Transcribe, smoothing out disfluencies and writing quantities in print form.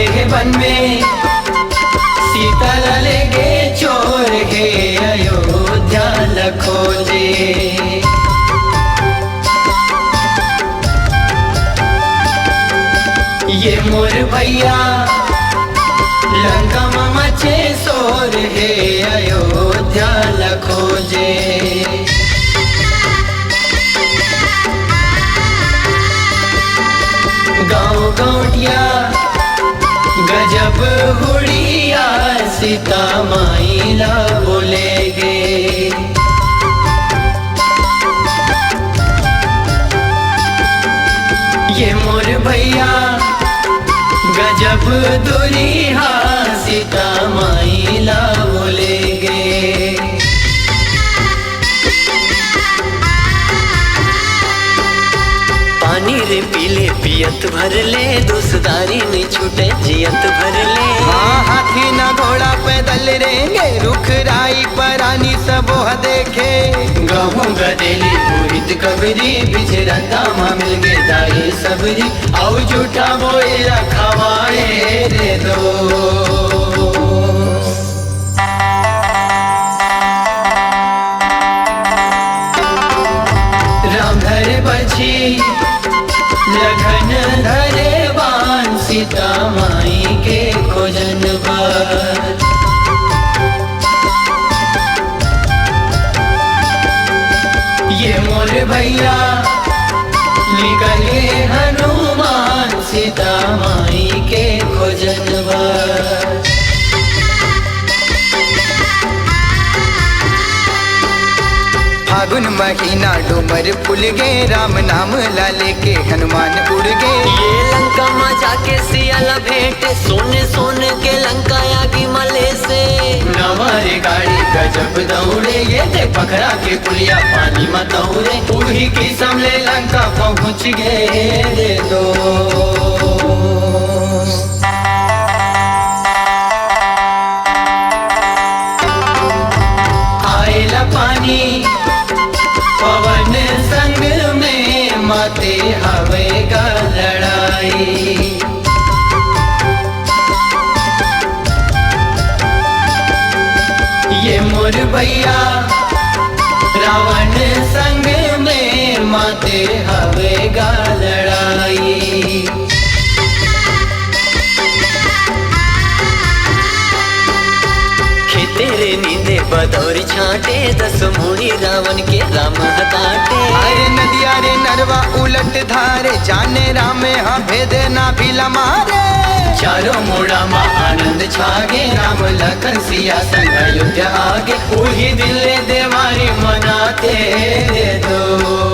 है वन में सीता ले गे चोर है अयोध्या खोजे। ये मोर भैया लंका में मचे शोर है अयोध्या खोजे। गाँव गौटिया गजब हुड़िया सीता माइला बोलेगे। ये मोर भैया गजब दुरिहा सीता माइला बोलेगे। पानी रे पीले पियत भर ले दोस्तारी नहीं छूटे जियत भर ले। हाँ हाथी न घोड़ा पैदल रेंगे रुख राई परानी सबो देखे। गहूँ गदेली पुरित कबरी बिछरता माँ मिल गे दाई सबरी औ झूठा बोए रखवाए रे दो। राम धरे बची लगन धरे बान सीता माई के खोजन बार। ये मोर भैया निकले हनुमान सीता माई के खोजन बार। फागुन महीना डूमर फूल गे राम नाम लाले के हनुमान उड़ गे। ये लंका में जाके सियाला भेंटे सोने सोने के लंका आगी मले से। नवारे गाड़ी गजब दौड़े ये देख पकड़ा के पुलिया पानी में दौड़े। उही की समले लंका पहुँच गए रे दो। आएला पानी पवन संग में माते हवे का लड़ाई। ये मोर भैया रावण संग में माते हवे का लड़ाई। तेरे नींदे बदौर छाटे दस मुड़ी रावण के राम हताटे। अरे नदिया रे नरवा उलट धारे जाने राम हाँ भेदे ना भी लमारे। चारों मोड़ा माँ आनंद छागे राम लखन सिया संग अयोध्या आगे। वही दिल देवारी मनाते दो।